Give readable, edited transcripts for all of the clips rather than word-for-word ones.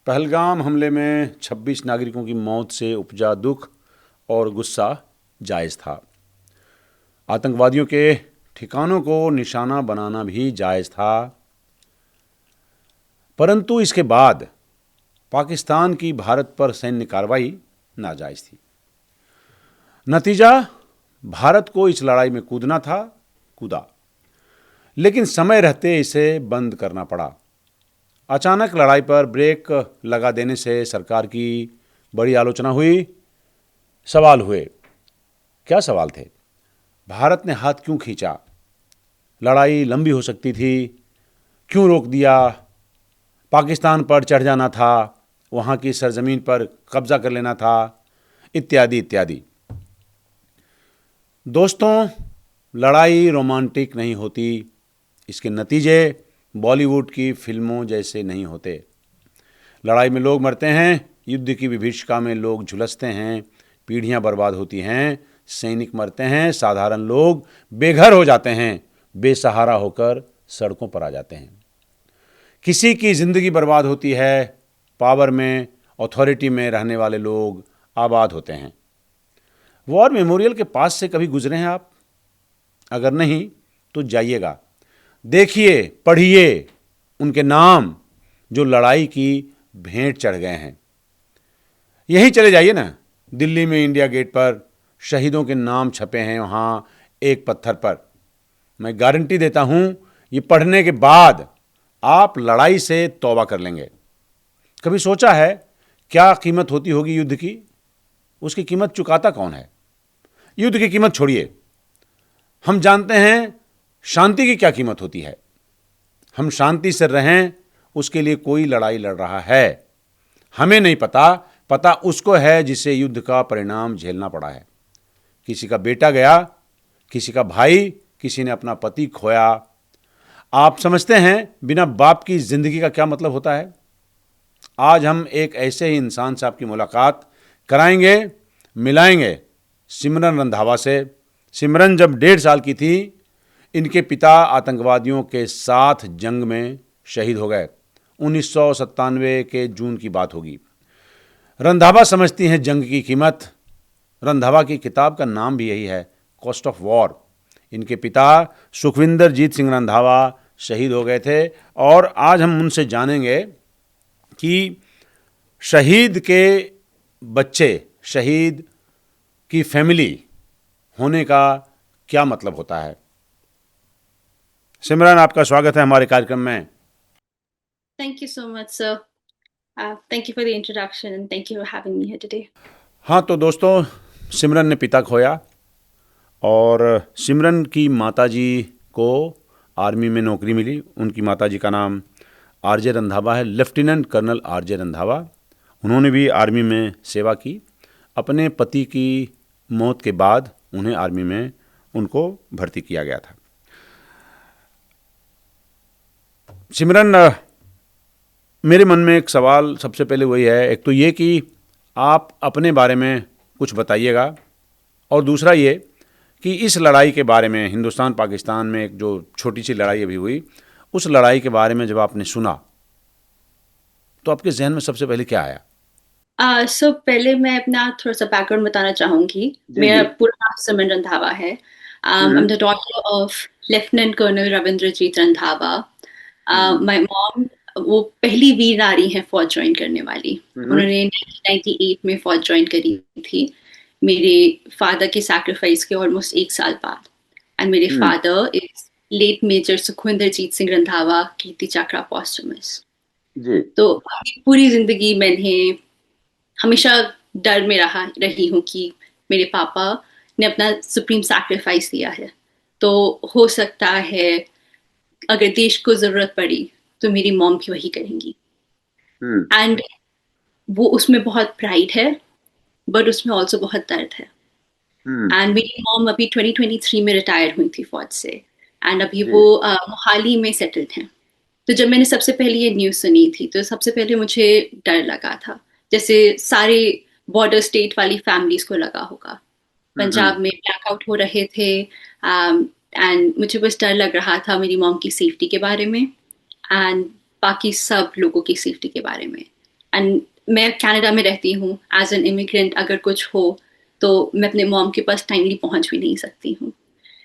पहलगाम हमले में 26 नागरिकों की मौत से उपजा दुख और गुस्सा जायज़ था। आतंकवादियों के ठिकानों को निशाना बनाना भी जायज़ था, परंतु इसके बाद पाकिस्तान की भारत पर सैन्य कार्रवाई नाजायज़ थी। नतीजा, भारत को इस लड़ाई में कूदना था, कूदा, लेकिन समय रहते इसे बंद करना पड़ा। अचानक लड़ाई पर ब्रेक लगा देने से सरकार की बड़ी आलोचना हुई। सवाल हुए। क्या सवाल थे? भारत ने हाथ क्यों खींचा? लड़ाई लंबी हो सकती थी, क्यों रोक दिया? पाकिस्तान पर चढ़ जाना था, वहाँ की सरजमीन पर कब्जा कर लेना था, इत्यादि इत्यादि। दोस्तों, लड़ाई रोमांटिक नहीं होती, इसके नतीजे बॉलीवुड की फिल्मों जैसे नहीं होते। लड़ाई में लोग मरते हैं, युद्ध की विभीषिका में लोग झुलसते हैं, पीढ़ियां बर्बाद होती हैं, सैनिक मरते हैं, साधारण लोग बेघर हो जाते हैं, बेसहारा होकर सड़कों पर आ जाते हैं। किसी की ज़िंदगी बर्बाद होती है, पावर में, अथॉरिटी में रहने वाले लोग आबाद होते हैं। वॉर मेमोरियल के पास से कभी गुजरे हैं आप? अगर नहीं तो जाइएगा, देखिए, पढ़िए उनके नाम जो लड़ाई की भेंट चढ़ गए हैं। यहीं चले जाइए ना, दिल्ली में इंडिया गेट पर शहीदों के नाम छपे हैं, वहाँ एक पत्थर पर। मैं गारंटी देता हूँ, ये पढ़ने के बाद आप लड़ाई से तौबा कर लेंगे। कभी सोचा है क्या कीमत होती होगी युद्ध की? उसकी कीमत चुकाता कौन है? युद्ध की कीमत छोड़िए, हम जानते हैं शांति की क्या कीमत होती है। हम शांति से रहें, उसके लिए कोई लड़ाई लड़ रहा है। हमें नहीं पता, पता उसको है जिसे युद्ध का परिणाम झेलना पड़ा है। किसी का बेटा गया, किसी का भाई, किसी ने अपना पति खोया। आप समझते हैं बिना बाप की जिंदगी का क्या मतलब होता है? आज हम एक ऐसे ही इंसान से आपकी मुलाकात कराएंगे, मिलाएंगे सिमरन रंधावा से। सिमरन जब 1.5 साल की थी, इनके पिता आतंकवादियों के साथ जंग में शहीद हो गए। 1997 के जून की बात होगी। रंधावा समझती हैं जंग की कीमत। रंधावा की किताब का नाम भी यही है, कॉस्ट ऑफ वॉर। इनके पिता सुखविंदर जीत सिंह रंधावा शहीद हो गए थे, और आज हम उनसे जानेंगे कि शहीद के बच्चे, शहीद की फैमिली होने का क्या मतलब होता है। सिमरन, आपका स्वागत है हमारे कार्यक्रम में। Thank you so much, sir. Thank you for the introduction and thank you for having me here today. हाँ, तो दोस्तों, सिमरन ने पिता खोया और सिमरन की माताजी को आर्मी में नौकरी मिली। उनकी माताजी का नाम आरजे रंधावा है, लेफ्टिनेंट कर्नल आरजे रंधावा। उन्होंने भी आर्मी में सेवा की। अपने पति की मौत के बाद उन्हें आर्मी में उनको भर्ती किया गया था। सिमरन, मेरे मन में एक सवाल सबसे पहले वही है, एक तो ये कि आप अपने बारे में कुछ बताइएगा, और दूसरा ये कि इस लड़ाई के बारे में, हिंदुस्तान पाकिस्तान में एक जो छोटी सी लड़ाई अभी हुई, उस लड़ाई के बारे में जब आपने सुना तो आपके जहन में सबसे पहले क्या आया? सो पहले मैं अपना थोड़ा सा बैकग्राउंड बताना चाहूंगी। जी मेरा जी। पूरा नाम सिमरन रंधावा है। I hmm am the daughter of lieutenant colonel Ravindrajeet Randhawa. Hmm my mom वो पहली वीर नारी हैं फौज ज्वाइन करने वाली। हम्म उन्होंने 1998 में फौज ज्वाइन करी थी, मेरे फादर के सैक्रिफाइस के ऑलमोस्ट 1 साल बाद। एंड मेरे hmm father is late major Sukhvinderjeet Singh Randhawa, Kirti Chakra posthumous. जी। तो अपनी पूरी जिंदगी मैंने हमेशा डर में रही हूँ कि मेरे पापा ने अपना सुप्रीम सैक्रिफाइस दिया है, तो हो सकता है अगर देश को जरूरत पड़ी तो मेरी मॉम भी वही करेंगी। हम्म एंड वो उसमें बहुत प्राइड है, बट उसमें ऑल्सो बहुत दर्द है। हम्म एंड मेरी मॉम अभी 2023 में रिटायर हुई थी फौज से, एंड अभी जी। वो मोहाली में सेटल्ड हैं। तो जब मैंने सबसे पहले ये न्यूज़ सुनी थी तो सबसे पहले मुझे डर लगा था, जैसे सारे बॉर्डर स्टेट वाली फैमिलीज को लगा होगा। हम्म पंजाब में ब्लैकआउट हो रहे थे, एंड मुझे बस डर लग रहा था मेरी मॉम की सेफ्टी के बारे में, एंड बाकी सब लोगों की सेफ्टी के बारे में। एंड मैं कनाडा में रहती हूँ एज एन इमिग्रेंट, अगर कुछ हो तो मैं अपने मॉम के पास टाइमली पहुंच भी नहीं सकती हूँ।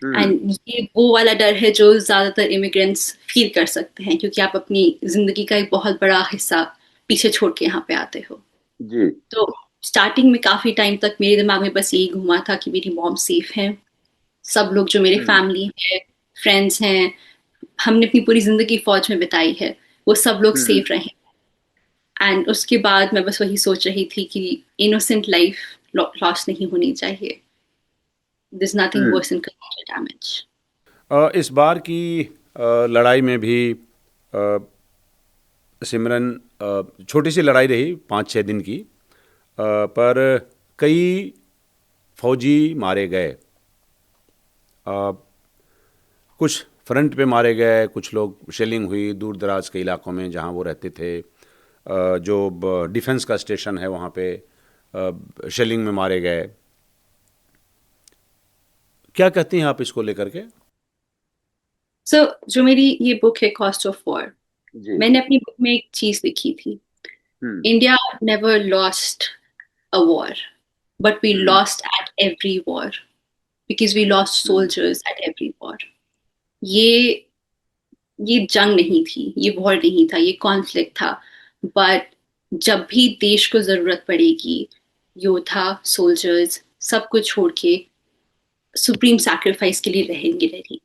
एंड ये वो वाला डर है जो ज्यादातर इमिग्रेंट्स फील कर सकते हैं, क्योंकि आप अपनी जिंदगी का एक बहुत बड़ा हिस्सा पीछे छोड़ के यहाँ पे आते हो। जी। तो स्टार्टिंग में काफी टाइम तक मेरे दिमाग में बस यही घुमा था कि मेरी मॉम सेफ है, सब लोग जो मेरे फैमिली है, फ्रेंड्स हैं, हमने अपनी पूरी जिंदगी फौज में बिताई है, वो सब लोग सेफ रहें। एंड उसके बाद मैं बस वही सोच रही थी कि इनोसेंट लाइफ लॉस नहीं होनी चाहिए। This nothing worse in collateral damage। इस बार की लड़ाई में भी सिमरन, छोटी सी लड़ाई रही 5-6 दिन की, पर कई फौजी मारे गए। कुछ फ्रंट पे मारे गए, कुछ लोग शेलिंग हुई दूर दराज के इलाकों में जहां वो रहते थे। जो डिफेंस का स्टेशन है वहाँ पे शेलिंग में मारे गए। क्या कहती हैं आप इसको लेकर के? सो जो मेरी ये बुक है कॉस्ट ऑफ वॉर, जी। मैंने अपनी बुक में एक चीज लिखी थी। India never lost a war, but we lost at every war, because we lost soldiers at every war. ये ये जंग नहीं थी, ये वॉर नहीं था, ये कॉन्फ्लिक्ट था। बट जब भी देश को जरूरत पड़ेगी, योद्धा, सोल्जर्स, सब कुछ छोड़ के सुप्रीम सैक्रिफाइस के लिए रहेंगे ready.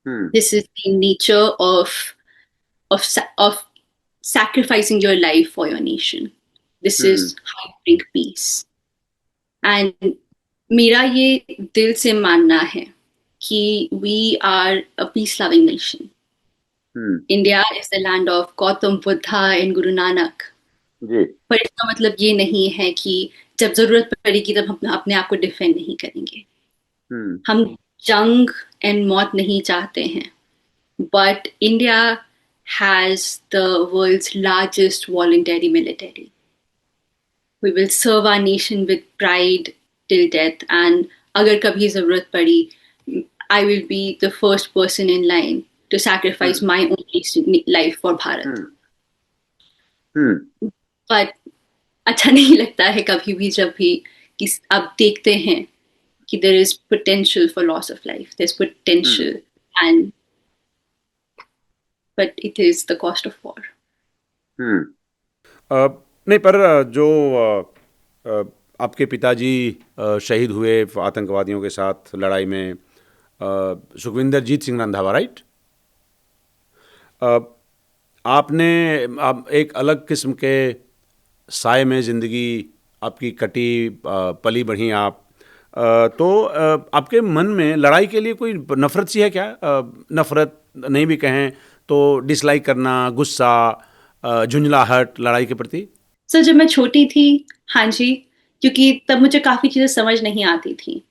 This is the nature of sacrificing your life for your nation. This is how you bring peace. And मेरा ये दिल से मानना है कि we are a peace loving nation. India is the land of Gautam Buddha and Guru Nanak. जी। पर इसका मतलब ये नहीं है कि जब जरूरत पड़ेगी तब हम अपने आप को डिफेंड नहीं करेंगे। हम जंग एंड मौत नहीं चाहते हैं, but India has the world's largest voluntary military. We will serve our nation with pride till death, and agar kabhi zarurat padi, I will be the first person in line to sacrifice my own life for Bharat. But अच्छा नहीं लगता है कभी भी जब भी कि आप देखते हैं कि there is potential for loss of life, there's potential, and but it is the cost of war. नहीं, पर जो आपके पिताजी शहीद हुए आतंकवादियों के साथ लड़ाई में, सुखविंदर जीत सिंह रंधावा, राइट? आपने एक अलग किस्म के साए में ज़िंदगी आपकी कटी, पली बढ़ी आप, तो आपके मन में लड़ाई के लिए कोई नफ़रत सी है क्या? नफ़रत नहीं भी कहें तो डिसलाइक करना, गुस्सा, झुंझलाहट लड़ाई के प्रति? सर जब मैं छोटी थी, हाँ जी, क्योंकि तब मुझे काफ़ी चीज़ें समझ नहीं आती थी।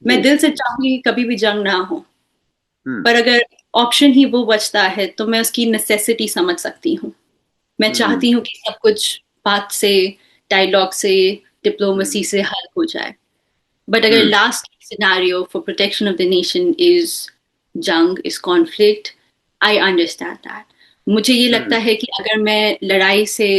मैं दिल से चाहूँगी कि कभी भी जंग ना हो, पर अगर ऑप्शन ही वो बचता है तो मैं उसकी नेसेसिटी समझ सकती हूँ। मैं चाहती हूँ कि सब कुछ बात से, डायलॉग से, डिप्लोमेसी से हल हो जाए। बट अगर last scenario for protection of the nation is जंग, is conflict, I understand that. मुझे ये लगता है कि अगर मैं लड़ाई से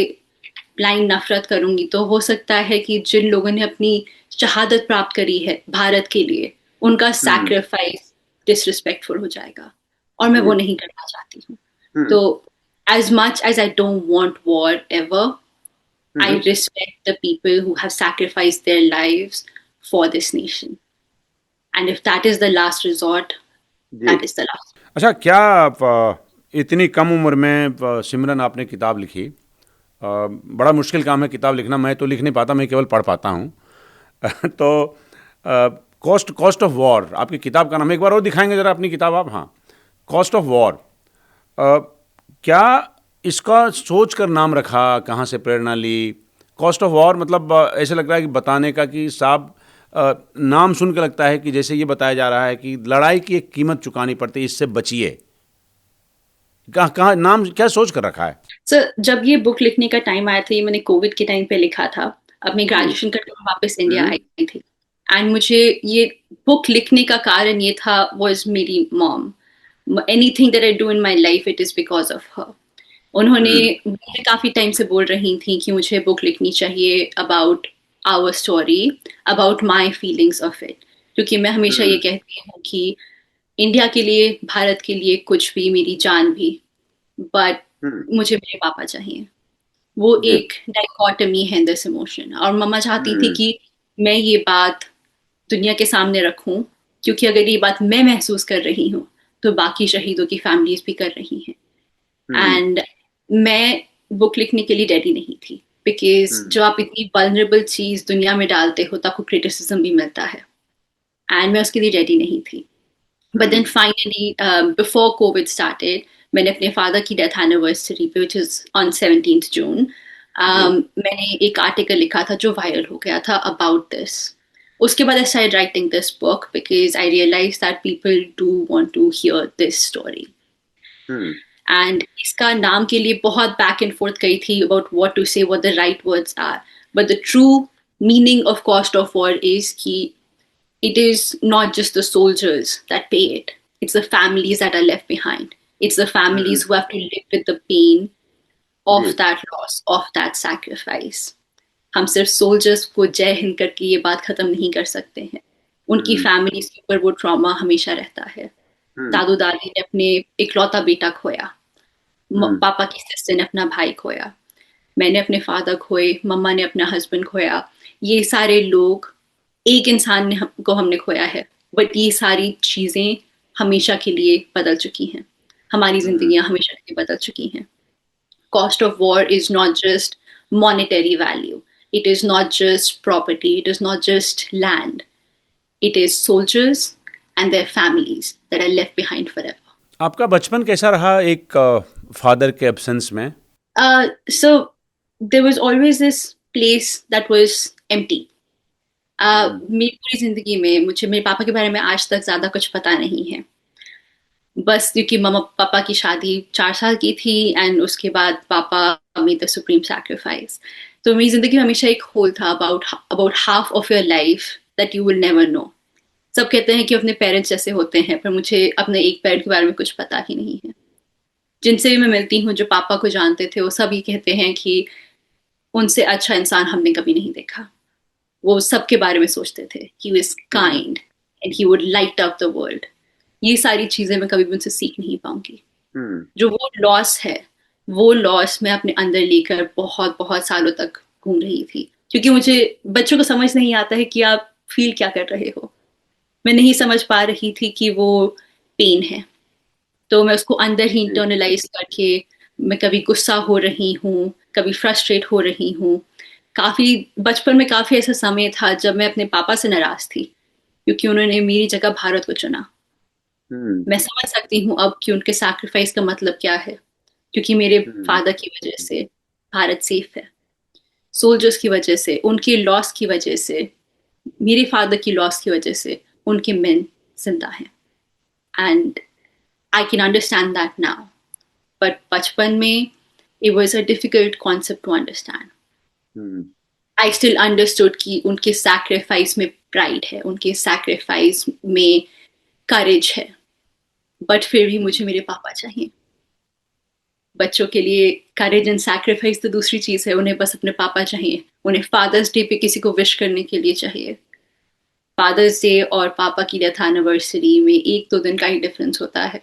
ब्लाइंड नफरत करूंगी तो हो सकता है कि जिन लोगों ने अपनी शहादत प्राप्त करी है भारत के लिए, उनका सैक्रिफाइस डिसरिस्पेक्टफुल हो जाएगा, और मैं वो नहीं करना चाहती हूँ। तो as much as I don't want war ever, I respect the people who have sacrificed their lives for this nation. And if that is the last resort, that is the last. अच्छा, क्या आप, इतनी कम उम्र में सिमरन आपने किताब लिखी? बड़ा मुश्किल काम है किताब लिखना, मैं तो लिख नहीं पाता, मैं केवल पढ़ पाता हूँ। तो कॉस्ट ऑफ वॉर आपकी किताब का नाम, एक बार और दिखाएंगे ज़रा अपनी किताब आप? हाँ, कॉस्ट ऑफ वॉर। क्या इसका सोच कर नाम रखा, कहाँ से प्रेरणा ली? कॉस्ट ऑफ वॉर मतलब ऐसे लग रहा है कि बताने का कि साहब, नाम सुन के लगता है कि जैसे ये बताया जा रहा है कि लड़ाई की एक कीमत चुकानी पड़ती है, इससे बचिए। कहाँ नाम क्या सोच कर रखा है? सर जब ये बुक लिखने का टाइम आया था, ये मैंने कोविड के टाइम पे लिखा था, अपनी ग्रेजुएशन करके वापस इंडिया आई थी। एंड मुझे ये बुक लिखने का कारण ये था, वाज मेरी mom. Anything that I do in my life, it is because of her. उन्होंने मुझे काफ़ी टाइम से बोल रही थी कि मुझे बुक लिखनी चाहिए about our story, about my feelings of it, क्योंकि मैं हमेशा ये कहती हूँ कि इंडिया के लिए, भारत के लिए कुछ भी, मेरी जान भी, बट मुझे मेरे पापा चाहिए। वो जी। एक डाइकोटमी है दिस इमोशन, और मम्मा चाहती थी कि मैं ये बात दुनिया के सामने रखूं, क्योंकि अगर ये बात मैं महसूस कर रही हूँ तो बाकी शहीदों की फैमिलीज भी कर रही हैं। एंड मैं बुक लिखने के लिए रेडी नहीं थी, बिकॉज जब आप इतनी वल्नरेबल चीज दुनिया में डालते हो तो आपको क्रिटिसिज्म भी मिलता है, एंड मैं उसके लिए रेडी नहीं थी। But then finally before covid started, मैंने अपने फादर की डेथ एनिवर्सरी पे, विच इज ऑन 17th जून, मैंने एक आर्टिकल लिखा था जो वायरल हो गया था अबाउट दिस। उसके बाद I started writing this book because I realise that people do want to hear this story. And इसका नाम के लिए बहुत बैक एंड फोर्थ गई थी about what to say, what the right words are, but the true meaning of cost of war is कि it is not just the soldiers that pay it. It's the families that are left behind. It's the families who have to live with the pain of जी। that loss, of that sacrifice. हम सिर्फ soldiers को जय हिंद करके ये बात खत्म नहीं कर सकते हैं। उनकी फैमिलीज के ऊपर वो ट्रॉमा हमेशा रहता है। दादू दादी ने अपने इकलौता बेटा खोया, पापा की सिस्टर ने अपना भाई खोया, मैंने अपने फादर खोए, मम्मा ने अपना हस्बैंड खोया। ये सारे लोग, एक इंसान ने को हमने खोया है, बट ये सारी चीजें हमेशा के लिए बदल चुकी हैं। हमारी जिंदगियां हमेशा के लिए बदल चुकी हैं। Cost of war is not just monetary value, it is not just property, it is not just land, it is soldiers and their families that are left behind forever. आपका बचपन कैसा रहा एक फादर के एब्सेंस में? So there was always this place that was empty. मेरी पूरी जिंदगी में मुझे मेरे पापा के बारे में आज तक ज्यादा कुछ पता नहीं है, बस क्योंकि मम्मा पापा की शादी 4 साल की थी एंड उसके बाद पापा मेड द सुप्रीम सैक्रिफाइस। तो मेरी जिंदगी में हमेशा एक होल था about about half of your life that you will never know. सब कहते हैं कि अपने पेरेंट्स जैसे होते हैं, पर मुझे अपने एक पेरेंट के बारे में कुछ पता ही नहीं है। जिनसे भी मैं मिलती हूँ जो पापा को जानते थे, वो सब ये कहते हैं कि उनसे अच्छा इंसान हमने कभी नहीं देखा। वो सबके बारे में सोचते थे, he was kind and he would light up the world। ये सारी चीजें मैं कभी भी उनसे सीख नहीं पाऊंगी। जो वो लॉस है, वो लॉस मैं अपने अंदर लेकर बहुत बहुत सालों तक घूम रही थी, क्योंकि मुझे बच्चों को समझ नहीं आता है कि आप फील क्या कर रहे हो। मैं नहीं समझ पा रही थी कि वो पेन है, तो मैं उसको अंदर ही इंटरनलाइज करके मैं कभी गुस्सा हो रही हूँ, कभी फ्रस्ट्रेट हो रही हूँ। काफी बचपन में काफी ऐसा समय था जब मैं अपने पापा से नाराज थी, क्योंकि उन्होंने मेरी जगह भारत को चुना। मैं समझ सकती हूँ अब कि उनके सैक्रिफाइस का मतलब क्या है, क्योंकि मेरे फादर की वजह से भारत सेफ है। सोल्जर्स की वजह से, उनके लॉस की वजह से, मेरे फादर की लॉस की वजह से उनके मेन जिंदा हैं। And I can understand that now, but बचपन में it was a difficult concept to understand. I still understood कि उनके सैक्रिफाइस में प्राइड है, उनके सैक्रिफाइस में करेज है, बट फिर भी मुझे मेरे पापा चाहिए। बच्चों के लिए करेज एंड सैक्रिफाइस तो दूसरी चीज है, उन्हें बस अपने पापा चाहिए। उन्हें फादर्स डे पे किसी को विश करने के लिए चाहिए। फादर्स डे और पापा की डेथ एनिवर्सरी में 1-2 दिन का ही डिफरेंस होता है,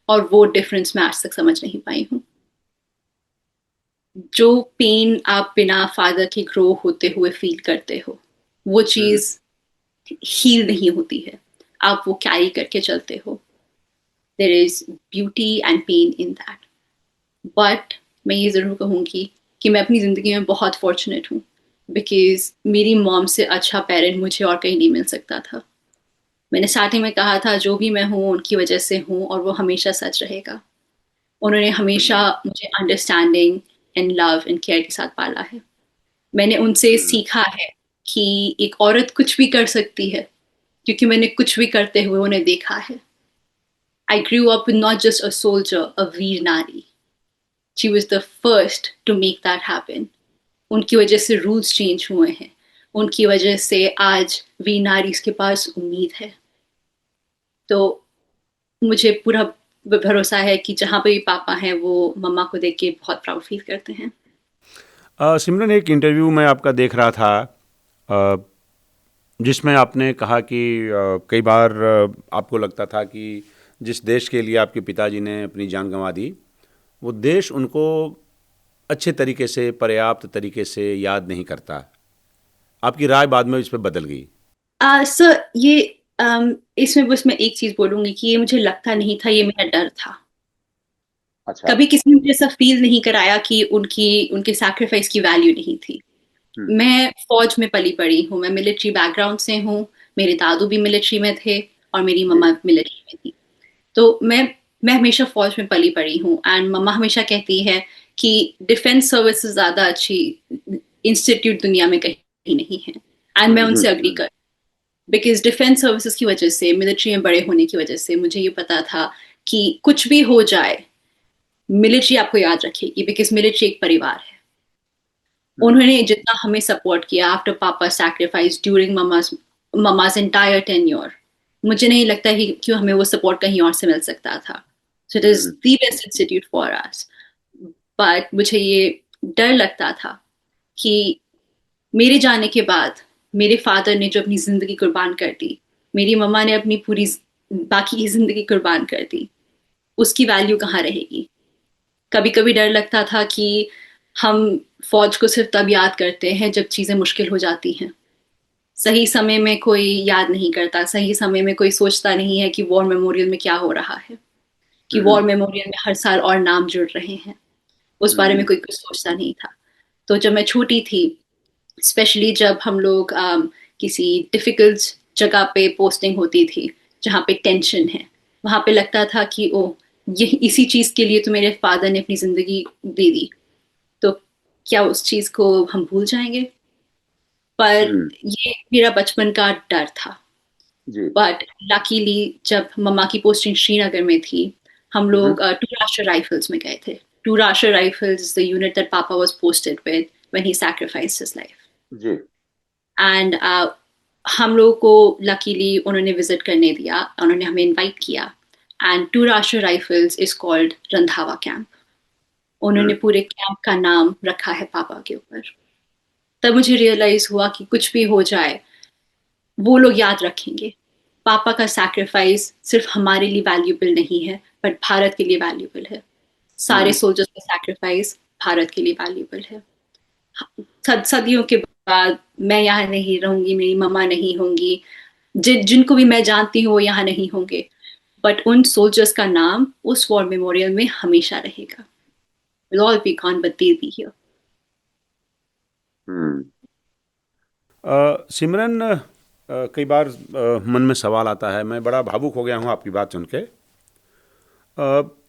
और वो डिफरेंस मैं आज तक समझ नहीं पाई हूँ। जो पेन आप बिना फादर के ग्रो होते हुए फील करते हो, वो चीज हील नहीं होती है, आप वो कैरी करके चलते हो। There is beauty and pain in that. But मैं ये जरूर कहूँगी कि मैं अपनी जिंदगी में बहुत फॉर्चुनेट हूँ, बिकॉज मेरी मॉम से अच्छा पेरेंट मुझे और कहीं नहीं मिल सकता था। मैंने स्टार्टिंग में कहा था जो भी मैं हूँ उनकी वजह से हूँ, और वो हमेशा सच रहेगा। उन्होंने हमेशा मुझे understanding and love and care के साथ पाला है। मैंने उनसे सीखा है कि एक औरत कुछ भी कर सकती है, क्योंकि मैंने कुछ भी करते हुए उन्हें देखा है। I grew up not just a soldier, a वीर नारी। She was the first to make that happen. उनकी वजह से रूल्स चेंज हुए हैं, उनकी वजह से आज वीर नारी के पास उम्मीद है। तो मुझे पूरा भरोसा है कि जहाँ पे भी पापा हैं वो मम्मा को देख के बहुत प्राउड फील करते हैं। सिमरन, एक इंटरव्यू में आपका देख रहा था, अ, जिसमें आपने कहा कि कई बार आपको लगता था कि जिस देश के लिए आपके पिताजी ने अपनी जान गंवा दी, वो देश उनको अच्छे तरीके से, पर्याप्त तरीके से याद नहीं करता। आपकी राय बाद में इस पे बदल गई। सर ये इसमें बस मैं एक चीज बोलूंगी कि ये मुझे लगता नहीं था, ये मेरा डर था। अच्छा। कभी किसी ने मुझे ऐसा फील नहीं कराया कि उनके सैक्रिफाइस की वैल्यू नहीं थी। हम्म। मैं फौज में पली बड़ी हूँ, मैं मिलिट्री बैकग्राउंड से हूँ। मेरे दादू भी मिलिट्री में थे और मेरी जी। मम्मा मिलिट्री में थी। तो मैं हमेशा फौज में पली बड़ी हूँ, एंड मम्मा हमेशा कहती है कि डिफेंस सर्विस से ज्यादा अच्छी इंस्टीट्यूट दुनिया में कहीं नहीं है। एंड मैं उनसे अग्री कर, बिकॉज डिफेंस सर्विसेज की वजह से, मिलिट्री में बड़े होने की वजह से मुझे ये पता था कि कुछ भी हो जाए मिलिट्री आपको याद रखेगी, बिकॉज मिलिट्री एक परिवार है। उन्होंने जितना हमें सपोर्ट किया आफ्टर पापा sacrifice during mama's entire tenure, मुझे नहीं लगता कि क्यों हमें वो सपोर्ट कहीं और से मिल सकता था। So it is the best institute for us. But मुझे ये डर लगता था कि मेरे जाने के बाद मेरे फादर ने जो अपनी जिंदगी कुर्बान कर दी, मेरी मम्मा ने अपनी पूरी बाकी की जिंदगी कुर्बान कर दी, उसकी वैल्यू कहाँ रहेगी। कभी कभी डर लगता था कि हम फौज को सिर्फ तब याद करते हैं जब चीजें मुश्किल हो जाती हैं। सही समय में कोई याद नहीं करता, सही समय में कोई सोचता नहीं है कि वॉर मेमोरियल में क्या हो रहा है, कि वॉर मेमोरियल में हर साल और नाम जुड़ रहे हैं। उस बारे में कोई कुछ सोचता नहीं था। तो जब मैं छोटी थी, स्पेशली जब हम लोग किसी डिफिकल्ट जगह पे पोस्टिंग होती थी जहाँ पे टेंशन है, वहां पे लगता था कि ओ, ये इसी चीज के लिए तो मेरे फादर ने अपनी जिंदगी दे दी, तो क्या उस चीज को हम भूल जाएंगे। पर ये मेरा बचपन का डर था। जी। बट लकीली जब मम्मा की पोस्टिंग श्रीनगर में थी, हम लोग टू राष्ट्र राइफल्स में गए थे। Two Rashtra rifles is the unit that पापा was posted with when he sacrificed his life. जी। एंड हम लोगों को लकीली उन्होंने विजिट करने दिया, उन्होंने हमें इनवाइट किया। And to Rashtra rifles is called Randhawa camp. उन्होंने पूरे कैंप का नाम रखा है पापा के ऊपर। तब मुझे रियलाइज हुआ कि कुछ भी हो जाए वो लोग याद रखेंगे। पापा का सैक्रिफाइस सिर्फ हमारे लिए वैल्यूबल नहीं है, बट भारत के लिए वैल्यूबल है। सारे सोल्जर्स का सैक्रिफाइस भारत के लिए वैल्यूबल है। सदियों के बाद मैं यहाँ नहीं रहूंगी, मेरी मम्मा नहीं होंगी, जिनको भी मैं जानती हूँ वो यहाँ नहीं होंगे, बट उन सोल्जर्स का नाम उस वॉर मेमोरियल में हमेशा रहेगा। We'll all be gone, but they'll be here. सिमरन, कई बार मन में सवाल आता है, मैं बड़ा भावुक हो गया हूँ आपकी बात सुन के।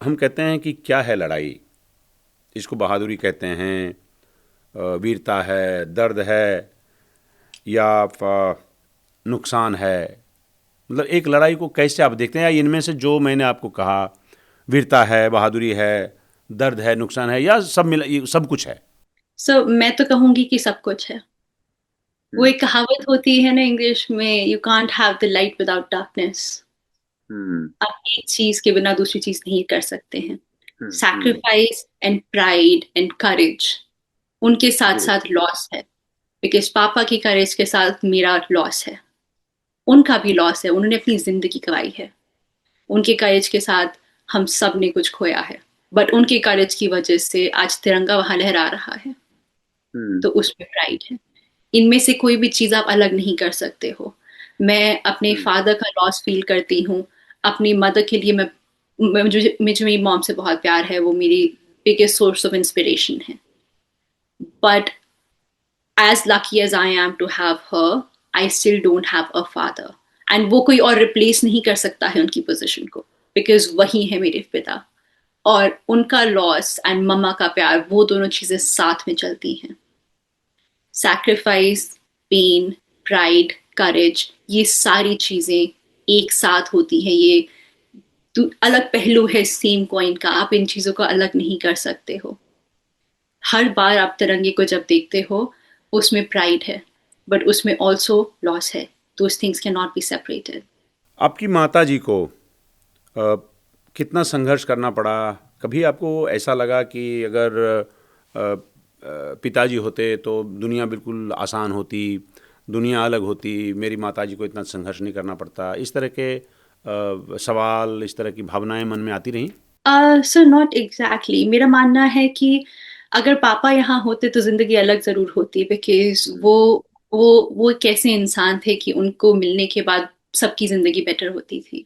हम कहते हैं कि क्या है लड़ाई? इसको बहादुरी कहते हैं, वीरता है, दर्द है, या नुकसान है? मतलब एक लड़ाई को कैसे आप देखते हैं, या इनमें से जो मैंने आपको कहा, वीरता है, बहादुरी है, दर्द है, नुकसान है, या सब मिला, ये सब कुछ है? मैं तो कहूंगी कि सब कुछ है। वो एक कहावत होती है ना इंग्लिश में, you can't have the light without darkness. आप एक चीज के बिना दूसरी चीज नहीं कर सकते हैं। सैक्रिफाइस एंड प्राइड एंड करेज, उनके साथ जी। साथ लॉस है। बिकॉज पापा की करेज के साथ मेरा लॉस है, उनका भी लॉस है, उन्होंने अपनी जिंदगी गंवाई है। उनके करेज के साथ हम सब ने कुछ खोया है, बट उनके करेज की वजह से आज तिरंगा वहां लहरा रहा है। तो उसमें प्राइड है। इनमें से कोई भी चीज आप अलग नहीं कर सकते हो। मैं अपने फादर का लॉस फील करती हूँ। अपनी मदर के लिए मुझे मेरी मॉम से बहुत प्यार है, वो मेरी बिगेस्ट सोर्स ऑफ इंस्पिरेशन है। But as lucky as I am to have her, I still don't have a father. And वो कोई और रिप्लेस नहीं कर सकता है उनकी पोजिशन को, बिकॉज वही है मेरे पिता। और उनका लॉस एंड मम्मा का प्यार, वो दोनों चीजें साथ में चलती हैं। सैक्रिफाइस, पेन, प्राइड, करेज, ये सारी चीजें एक साथ होती हैं। ये अलग पहलू है सेम कॉइन का, आप इन चीजों को अलग नहीं कर सकते हो। हर बार आप तिरंगे को जब देखते हो, उसमें प्राइड है, बट उसमें ऑल्सो लॉस है। Those things can not be separated. आपकी माता जी को कितना संघर्ष करना पड़ा? कभी आपको ऐसा लगा कि अगर पिताजी होते तो दुनिया बिल्कुल आसान होती, दुनिया अलग होती, मेरी माताजी को इतना संघर्ष नहीं करना पड़ता, इस तरह के सवाल, इस तरह की भावनाएं मन में आती रहीं? सर नॉट एग्जैक्टली, मेरा मानना है कि अगर पापा यहाँ होते तो जिंदगी अलग जरूर होती, बिकॉज वो एक ऐसे इंसान थे कि उनको मिलने के बाद सबकी जिंदगी बेटर होती थी।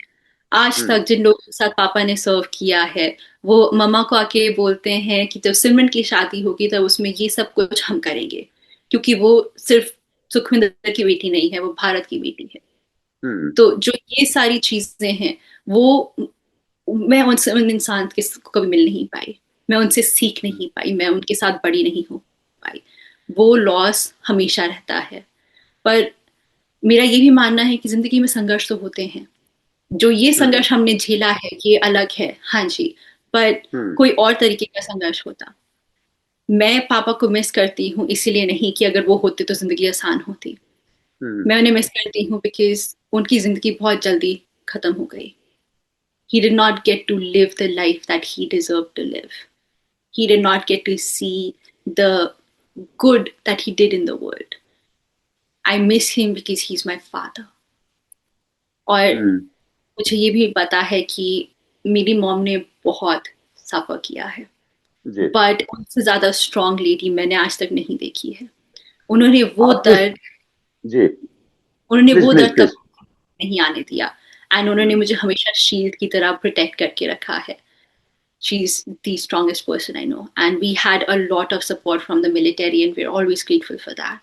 आज हम्म। तक जिन लोगों के साथ पापा ने सर्व किया है, वो मम्मा को आके बोलते हैं कि जब सिमरन की शादी होगी तब उसमें ये सब कुछ हम करेंगे, क्योंकि वो सिर्फ सुखविंदर की बेटी नहीं है, वो भारत की बेटी है। हम्म। तो जो ये सारी चीजें हैं, वो मैं उनसे उन इंसान के को कभी मिल नहीं पाई, मैं उनसे सीख नहीं पाई, मैं उनके साथ बड़ी नहीं हो पाई। वो लॉस हमेशा रहता है। पर मेरा ये भी मानना है कि जिंदगी में संघर्ष तो होते हैं। जो ये हम्म। संघर्ष हमने झेला है ये अलग है, हाँ जी, पर हम्म। कोई और तरीके का संघर्ष होता। मैं पापा को मिस करती हूँ इसीलिए नहीं कि अगर वो होते तो जिंदगी आसान होती। हम्म। मैं उन्हें मिस करती हूँ बिकॉज उनकी जिंदगी बहुत जल्दी खत्म हो गई। He did not get to live the life that he deserved to live. He did not get to see the good that he did in the world. I miss him because he's my father. और हम्म। मुझे ये भी पता है कि मेरी mom ने बहुत सफर किया है, जी। बट उनसे ज्यादा स्ट्रांग लेडी मैंने आज तक नहीं देखी है। उन्होंने वो आपके। दर्द जी। उन्होंने प्लीज वो प्लीज दर्द प्लीज। कभी नहीं आने दिया। एंड उन्होंने मुझे हमेशा शील्ड की तरह प्रोटेक्ट करके रखा है। She's the strongest person I know. And we had a lot of support from the military, and we're always grateful for that.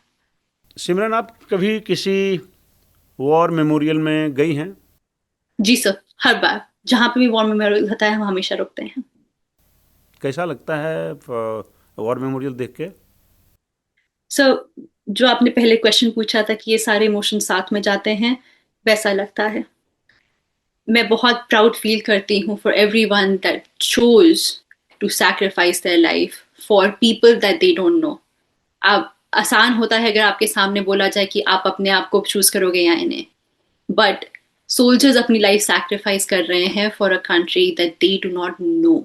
सिमरन, आप कभी किसी वॉर मेमोरियल में गई हैं? जी सर, हर बार जहाँ पे भी वॉर मेमोरियल होता है हम हमेशा रुकते हैं। कैसा लगता है वॉर मेमोरियल देख के? सर, जो आपने पहले क्वेश्चन पूछा था कि ये सारे इमोशन साथ में जाते हैं, वैसा लगता है। मैं बहुत प्राउड फील करती हूँ for everyone that chose to sacrifice their life for people that they don't know. अब आसान होता है अगर आपके सामने बोला जाए कि आप अपने आप को चूज करोगे या इन्हें, बट सोल्जर्स अपनी लाइफ सैक्रिफाइस कर रहे हैं for a country that they do not know.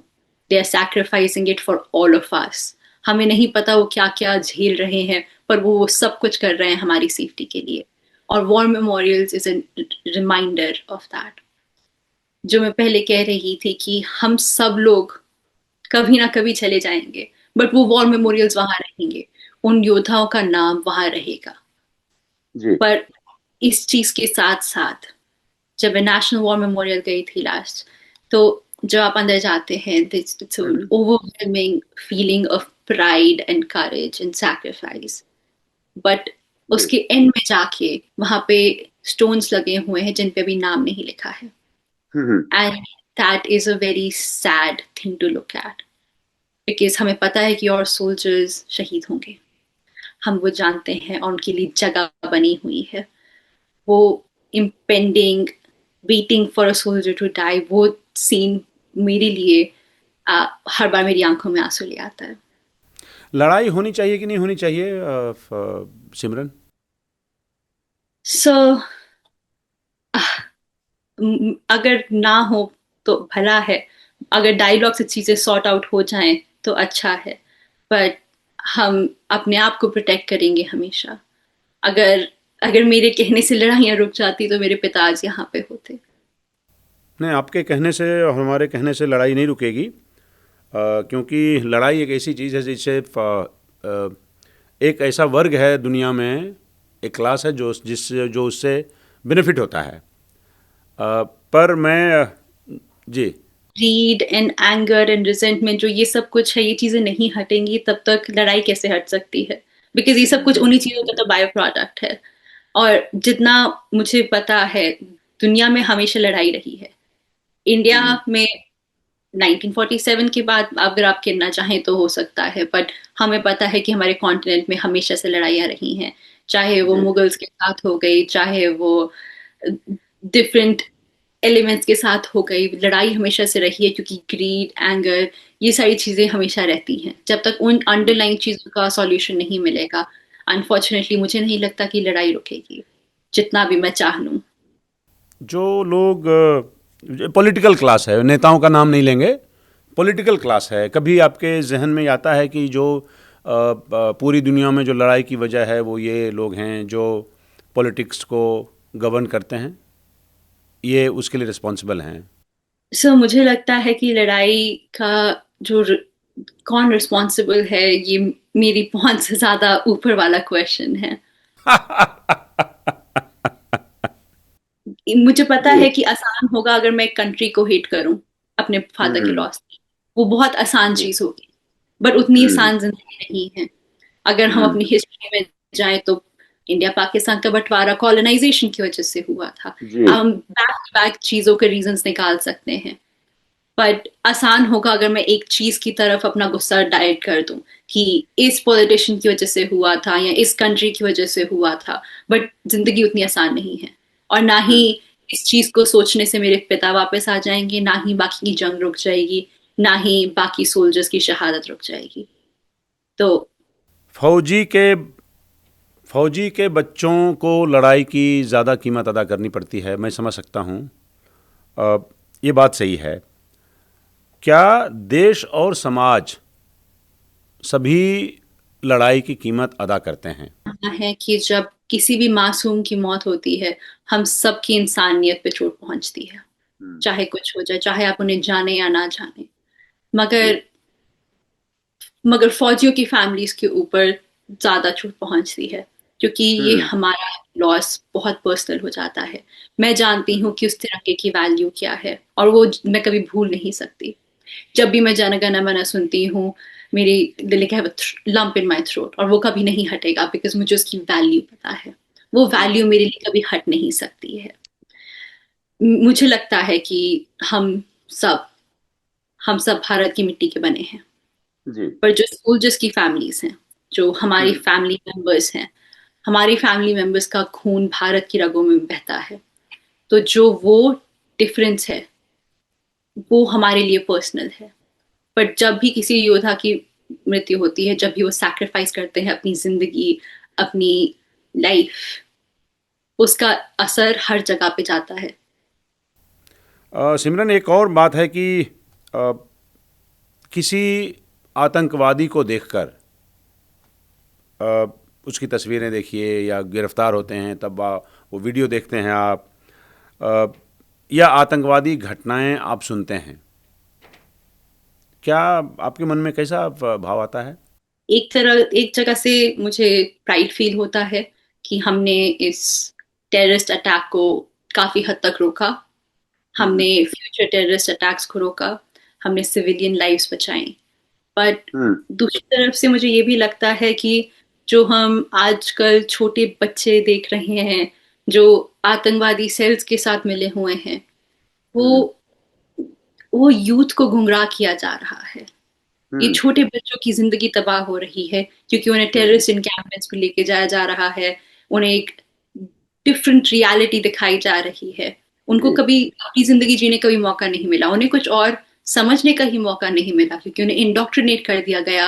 They are sacrificing it for all of us. हमें नहीं पता वो क्या क्या झेल रहे हैं, पर वो सब कुछ कर रहे हैं हमारी सेफ्टी के लिए। और war memorials is a reminder of that. जो मैं पहले कह रही थी कि हम सब लोग कभी ना कभी चले जाएंगे, बट वो वॉर मेमोरियल्स वहां रहेंगे, उन योद्धाओं का नाम वहां रहेगा। जी। पर इस चीज के साथ साथ जब मैं नेशनल वॉर मेमोरियल गई थी लास्ट, तो जब आप अंदर जाते हैं, it's hmm. Overwhelming feeling of pride and courage and sacrifice. But जी। उसके एंड में जाके वहां पे स्टोन्स लगे हुए हैं जिन पे अभी नाम नहीं लिखा है। हम्म। And that is a very sad thing to look at, because हमें पता है कि और सोल्जर्स शहीद होंगे, हम वो जानते हैं, और उनके लिए जगह बनी हुई है। वो impending waiting for a soldier to die, वो सीन मेरे लिए हर बार मेरी आंखों में आंसू ले आता है। लड़ाई होनी चाहिए कि नहीं होनी चाहिए सिमरन? सो अगर ना हो तो भला है, अगर डायलॉग से चीजें सॉर्ट आउट हो जाएं तो अच्छा है, बट हम अपने आप को प्रोटेक्ट करेंगे हमेशा। अगर अगर मेरे कहने से लड़ाइयाँ रुक जाती तो मेरे पिता आज यहाँ पे होते। नहीं, आपके कहने से और हमारे कहने से लड़ाई नहीं रुकेगी, क्योंकि लड़ाई एक ऐसी चीज़ है जिससे एक ऐसा वर्ग है दुनिया में, एक क्लास है जो उससे बेनिफिट होता है। पर मैं जी। Greed and anger and resentment, जो ये सब कुछ है, ये चीजें नहीं हटेंगी तब तक लड़ाई कैसे हट सकती है? बिकॉज ये सब कुछ उन्हीं चीजों का तो बायो प्रोडक्ट है। और जितना मुझे पता है, दुनिया में हमेशा लड़ाई रही है। इंडिया में 1947 के बाद अगर आप गिनना चाहें तो हो सकता है, बट हमें पता है कि हमारे कॉन्टिनेंट में हमेशा से लड़ाइयाँ रही हैं। चाहे वो जी। मुगल्स के साथ हो गई, चाहे वो डिफरेंट एलिमेंट्स के साथ हो गई, लड़ाई हमेशा से रही है, क्योंकि ग्रीड, एंगर, ये सारी चीजें हमेशा रहती हैं जब तक उन अंडरलाइन चीजों का सॉल्यूशन नहीं मिलेगा। अनफॉर्चुनेटली मुझे नहीं लगता कि लड़ाई रुकेगी, जितना भी मैं चाह लूं। जो लोग पॉलिटिकल क्लास है, नेताओं का नाम नहीं लेंगे, पॉलिटिकल क्लास है। कभी आपके जहन में आता है कि जो पूरी दुनिया में जो लड़ाई की वजह है वो ये लोग हैं जो पॉलिटिक्स को गवर्न करते हैं, ये उसके लिए रिस्पॉन्सिबल हैं? सो मुझे लगता है कि लड़ाई का जो कौन रिस्पॉन्सिबल है, ये मेरी पहुंच से ज्यादा ऊपर वाला क्वेश्चन है। मुझे पता जी। है कि आसान होगा अगर मैं एक कंट्री को हेट करूं अपने फादर के हम्म। लॉस, वो बहुत आसान जी। चीज होगी, बट उतनी हम्म। आसान जिंदगी नहीं है। अगर हम हम्म। अपनी हिस्ट्री में जाएं तो इंडिया पाकिस्तान का बंटवारा कॉलोनाइजेशन की वजह से हुआ था। जी। हम बैक टू बैक चीजों के रीजंस निकाल सकते हैं, बट आसान होगा अगर मैं एक चीज की तरफ अपना गुस्सा डायरेक्ट कर दूं कि इस पॉलिटिशियन की वजह से हुआ था या इस कंट्री की वजह से हुआ था। बट जिंदगी उतनी आसान नहीं है, और ना ही हम्म। इस चीज को सोचने से मेरे पिता वापस आ जाएंगे, ना ही बाकी की जंग रुक जाएगी, ना ही बाकी सोल्जर्स की शहादत रुक जाएगी। तो फौजी के फौजी के बच्चों को लड़ाई की ज़्यादा कीमत अदा करनी पड़ती है, मैं समझ सकता हूँ। अ, ये बात सही है। क्या देश और समाज सभी लड़ाई की कीमत अदा करते हैं? मानना है कि जब किसी भी मासूम की मौत होती है, हम सबकी इंसानियत पे चोट पहुंचती है, हम्म। चाहे कुछ हो जाए, चाहे आप उन्हें जाने या ना जाने। जी। मगर मगर फौजियों की फैमिलीज के ऊपर ज्यादा चोट पहुंचती है, क्योंकि ये हम्म। हमारा लॉस बहुत पर्सनल हो जाता है। मैं जानती हूँ कि उस तिरंगे की वैल्यू क्या है, और वो मैं कभी भूल नहीं सकती। जब भी मैं जन गण मन सुनती हूँ, मेरी दिल का लंप इन माई थ्रोट, और वो कभी नहीं हटेगा, बिकॉज मुझे उसकी वैल्यू पता है। वो वैल्यू मेरे लिए कभी हट नहीं सकती है। मुझे लगता है कि हम सब हम सब भारत की मिट्टी के बने हैं, जी। पर जो सोल्जर्स की फैमिलीज हैं, जो हमारी हम्म। फैमिली मेंबर्स हैं, हमारी फैमिली मेंबर्स का खून भारत की रगों में बहता है। तो जो वो डिफरेंस है, वो हमारे लिए पर्सनल है। पर जब भी किसी योद्धा की मृत्यु होती है, जब भी वो सैक्रिफाइस करते हैं अपनी जिंदगी, अपनी लाइफ, उसका असर हर जगह पे जाता है। सिमरन, एक और बात है कि अ, किसी आतंकवादी को देखकर उसकी तस्वीरें देखिए या गिरफ्तार होते हैं तब वो वीडियो देखते हैं आप, अ, या आतंकवादी घटनाएं आप सुनते हैं, क्या आपके मन में कैसा भाव आता है? एक जगह से मुझे प्राइड फील होता है कि हमने इस टेररिस्ट अटैक को काफी हद तक रोका, हम्म। हमने फ्यूचर टेररिस्ट अटैक्स को रोका, हमने सिविलियन लाइव्स बचाई। बट हम्म। दूसरी तरफ से मुझे ये भी लगता है कि जो हम आजकल छोटे बच्चे देख रहे हैं, जो आतंकवादी सेल्स के साथ मिले हुए हैं, वो हम्म। वो यूथ को गुमराह किया जा रहा है। ये हम्म। छोटे बच्चों की जिंदगी तबाह हो रही है, क्योंकि उन्हें हम्म। टेररिस्ट इनकैम्पमेंट्स में लेके जाया जा रहा है। उन्हें एक डिफरेंट रियलिटी दिखाई जा रही है। उनको जी। कभी अपनी जिंदगी जीने का भी मौका नहीं मिला, उन्हें कुछ और समझने का ही मौका नहीं मिला, क्योंकि उन्हें इंडोक्ट्रिनेट कर दिया गया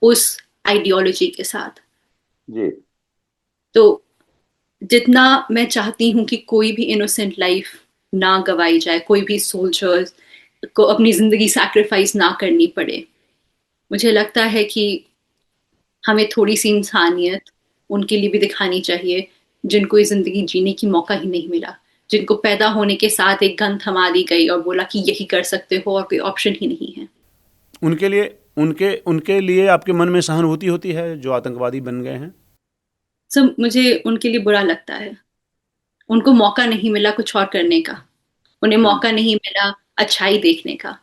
उस आइडियोलॉजी के साथ। जी। तो जितना मैं चाहती हूँ कि कोई भी इनोसेंट लाइफ ना गवाई जाए, कोई भी सोल्जर्स को अपनी जिंदगी सैक्रिफाइस ना करनी पड़े, मुझे लगता है कि हमें थोड़ी सी इंसानियत उनके लिए भी दिखानी चाहिए, जिनको ये जिंदगी जीने की मौका ही नहीं मिला, जिनको पैदा होने के साथ एक गन थमा दी गई और बोला कि यही कर सकते हो और कोई ऑप्शन ही नहीं है। उनके लिए उनके उनके लिए आपके मन में सहानुभूति होती है जो आतंकवादी बन गए हैं? सब मुझे उनके लिए बुरा लगता है। उनको मौका नहीं मिला कुछ और करने का, उन्हें हम्म। मौका नहीं मिला अच्छाई देखने का।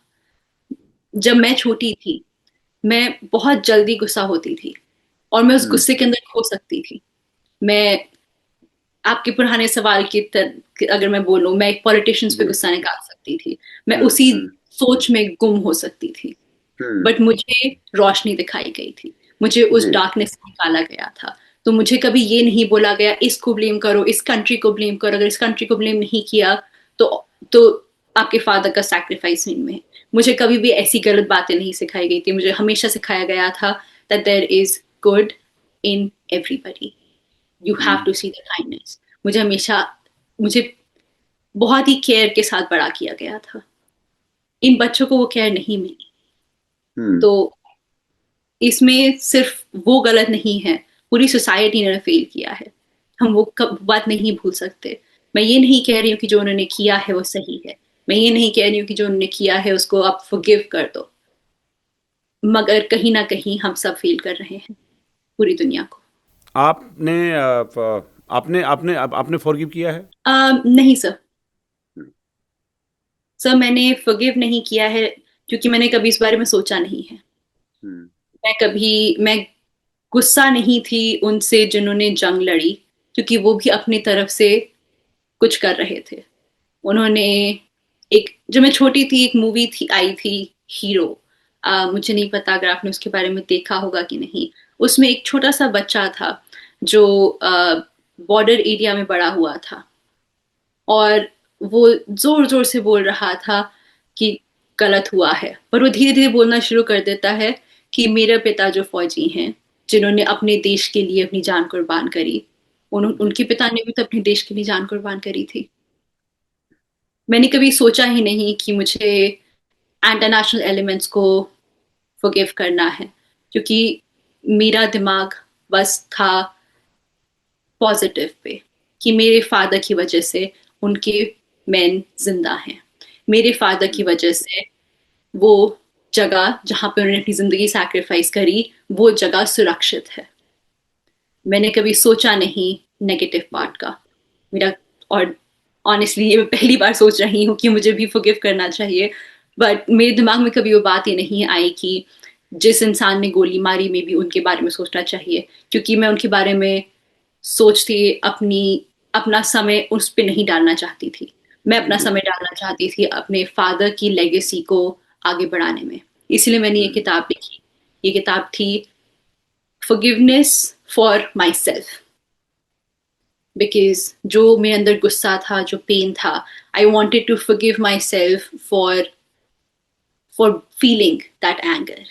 जब मैं छोटी थी, मैं बहुत जल्दी गुस्सा होती थी, और मैं उस हम्म। गुस्से के अंदर खो सकती थी। मैं आपके पुराने सवाल अगर मैं बोलूं, मैं एक पॉलिटिशियंस पे जी। गुस्सा निकाल सकती थी, मैं हम्म। उसी हम्म। सोच में गुम हो सकती थी। हम्म। बट मुझे रोशनी दिखाई गई थी, मुझे उस जी। डार्कनेस से निकाला गया था। तो मुझे कभी ये नहीं बोला गया इसको ब्लेम करो, इस कंट्री को ब्लेम करो, अगर इस कंट्री को ब्लेम नहीं किया तो तो आपके फादर का सैक्रिफाइस नहीं में। मुझे कभी भी ऐसी गलत बातें नहीं सिखाई गई थी, मुझे हमेशा सिखाया गया था that there is good in everybody, you have hmm. To see the kindness. मुझे हमेशा मुझे बहुत ही केयर के साथ बड़ा किया गया था। इन बच्चों को वो केयर नहीं मिली। हम्म। तो इसमें सिर्फ वो गलत नहीं है, पूरी सोसाइटी ने फेल किया है। हम वो बात नहीं भूल सकते। मैं ये नहीं कह रही हूँ कि जो उन्होंने किया है वो सही है। मैं ये नहीं कह रही हूँ कि जो उन्होंने किया है उसको आप फॉरगिव कर दो। मगर कहीं ना कहीं हम सब फेल कर रहे हैं, पूरी दुनिया को। आपने आपने आपने आपने फॉरगिव किया है? नहीं सर। हम्म। सर मैंने फॉरगिव नहीं किया है क्योंकि मैंने कभी इस बारे में सोचा नहीं है। हम्म। मैं गुस्सा नहीं थी उनसे जिन्होंने जंग लड़ी, क्योंकि वो भी अपनी तरफ से कुछ कर रहे थे। उन्होंने एक, जब मैं छोटी थी एक मूवी थी आई थी, हीरो। मुझे नहीं पता अगर आपने उसके बारे में देखा होगा कि नहीं। उसमें एक छोटा सा बच्चा था जो बॉर्डर एरिया में बड़ा हुआ था, और वो जोर जोर से बोल रहा था कि गलत हुआ है, पर वो धीरे धीरे बोलना शुरू कर देता है कि मेरे पिता जो फौजी हैं, जिन्होंने अपने देश के लिए अपनी जान कुर्बान करी, जी। उनके पिता ने भी तो अपने देश के लिए जान कुर्बान करी थी। मैंने कभी सोचा ही नहीं कि मुझे इंटरनेशनल एलिमेंट्स को फॉरगिव करना है, क्योंकि मेरा दिमाग बस था पॉजिटिव पे, कि मेरे फादर की वजह से उनके मेन जिंदा हैं। मेरे फादर की वजह से वो जगह जहां पे उन्होंने अपनी जिंदगी सैक्रिफाइस करी, वो जगह सुरक्षित है। मैंने कभी सोचा नहीं नेगेटिव पार्ट का मेरा। और ऑनेस्टली ये मैं पहली बार सोच रही हूँ कि मुझे भी फॉरगिव करना चाहिए। बट मेरे दिमाग में कभी वो बात ही नहीं आई कि जिस इंसान ने गोली मारी में भी उनके बारे में सोचना चाहिए, क्योंकि मैं उनके बारे में सोचती अपनी अपना समय उस पर नहीं डालना चाहती थी। मैं अपना जी। समय डालना चाहती थी अपने फादर की लेगेसी को आगे बढ़ाने में। इसलिए मैंने ये हम्म। किताब लिखी। ये किताब थी forgiveness for myself, because जो मेरे अंदर गुस्सा था, जो पेन था, I wanted to forgive myself for feeling that anger,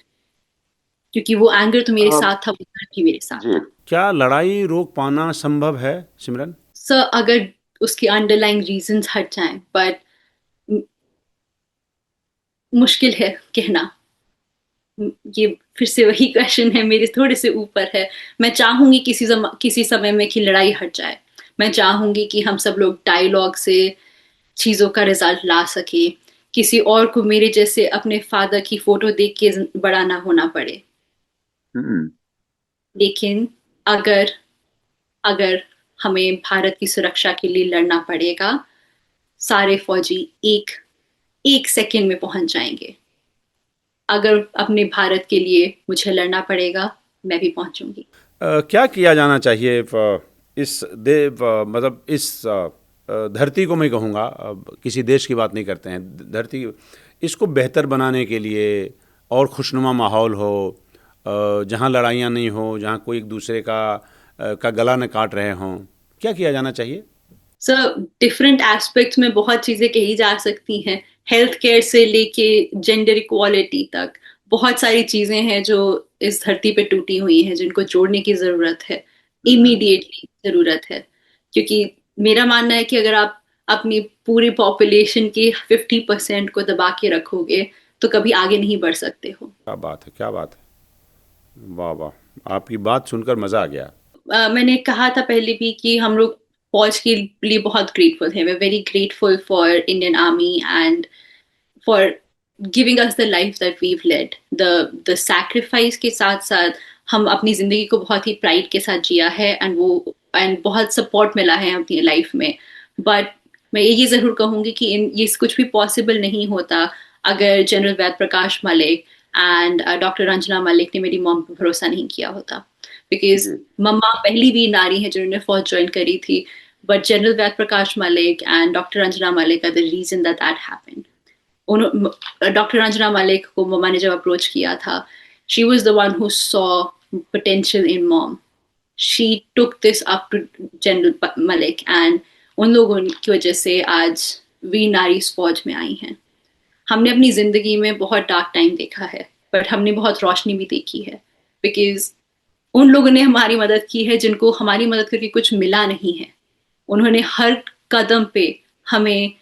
क्योंकि वो एंगर तो मेरे अब साथ था, वो डर भी मेरे साथ जी, था। क्या लड़ाई रोक पाना संभव है, सिमरन? सर अगर उसके अंडरलाइंग रीजंस हट जाएं, बट मुश्किल है कहना। ये फिर से वही क्वेश्चन है, मेरे थोड़े से ऊपर है। मैं चाहूंगी किसी समय में कि लड़ाई हट जाए। मैं चाहूंगी कि हम सब लोग डायलॉग से चीजों का रिजल्ट ला सके, किसी और को मेरे जैसे अपने फादर की फोटो देख के बड़ा ना होना पड़े। हम्म। लेकिन अगर अगर हमें भारत की सुरक्षा के लिए लड़ना पड़ेगा, सारे फौजी एक एक सेकंड में पहुंच जाएंगे। अगर अपने भारत के लिए मुझे लड़ना पड़ेगा, मैं भी पहुंचूंगी। क्या किया जाना चाहिए इस मतलब इस धरती को मैं कहूँगा, किसी देश की बात नहीं करते हैं, धरती इसको बेहतर बनाने के लिए और खुशनुमा माहौल हो, जहाँ लड़ाइयाँ नहीं हो, जहाँ कोई एक दूसरे का गला न काट रहे हों, क्या किया जाना चाहिए? सर डिफरेंट एस्पेक्ट्स में बहुत चीजें कही जा सकती हैं। हेल्थ केयर से लेके जेंडर इक्वालिटी तक बहुत सारी चीजें हैं जो इस धरती पे टूटी हुई हैं, जिनको जोड़ने की जरूरत है, हम्म। इमीडिएटली जरूरत है। क्योंकि मेरा मानना है कि अगर आप अपनी पूरी पॉपुलेशन के 50% को दबा के रखोगे तो कभी आगे नहीं बढ़ सकते हो। क्या बात है, क्या बात है, वाह वाह, आपकी बात सुनकर मज़ा आ गया। मैंने कहा था पहले भी कि हम लोग फौज के लिए बहुत ग्रेटफुल हैं। We very grateful for Indian army and for giving us the life that we've led. The sacrifice के साथ साथ हम अपनी जिंदगी को बहुत ही प्राइड के साथ जिया है, एंड बहुत सपोर्ट मिला है अपनी लाइफ में। बट मैं ये जरूर कहूंगी कि ये कुछ भी पॉसिबल नहीं होता अगर general Vaid Prakash Malik and doctor Ranjana Malik ने मेरी मॉम पर भरोसा नहीं किया होता। बिकॉज जी। मम्मा पहली भी नारी है जिन्होंने फौज ज्वाइन करी थी, but general Vaid Prakash Malik and doctor Ranjana Malik are the reason that that happened. Doctor Ranjana Malik को मम्मा ने जब अप्रोच किया था, she was the one who saw potential in mom. She took this up to general Malik, and उन लोगों की वजह से आज वी नारी फौज में आई हैं। हमने अपनी जिंदगी में बहुत डार्क टाइम देखा है, बट हमने बहुत रोशनी भी देखी है। बिकॉज उन लोगों ने हमारी मदद की है जिनको हमारी मदद करके कुछ मिला नहीं है। उन्होंने हर कदम पे हमें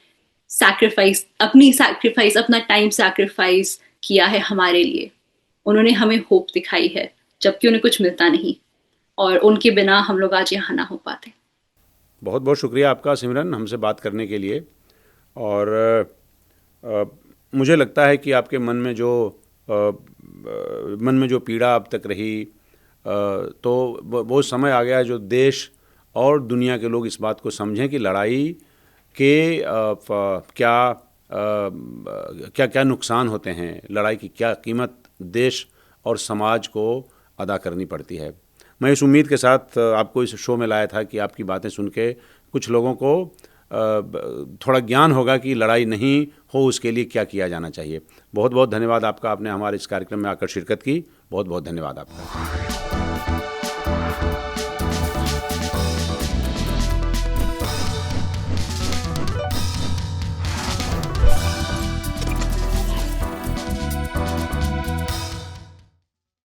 अपना टाइम सैक्रिफाइस किया है हमारे लिए। उन्होंने हमें होप दिखाई है जबकि उन्हें कुछ मिलता नहीं, और उनके बिना हम लोग आज यहाँ ना हो पाते। बहुत बहुत शुक्रिया आपका सिमरन, हमसे बात करने के लिए। और मुझे लगता है कि आपके मन में जो पीड़ा अब तक रही, तो वो समय आ गया है जो देश और दुनिया के लोग इस बात को समझें कि लड़ाई के क्या क्या नुकसान होते हैं, लड़ाई की क्या कीमत देश और समाज को अदा करनी पड़ती है। मैं इस उम्मीद के साथ आपको इस शो में लाया था कि आपकी बातें सुन के कुछ लोगों को थोड़ा ज्ञान होगा कि लड़ाई नहीं हो उसके लिए क्या किया जाना चाहिए। बहुत बहुत धन्यवाद आपका, आपने हमारे इस कार्यक्रम में आकर शिरकत की। बहुत बहुत धन्यवाद आपका।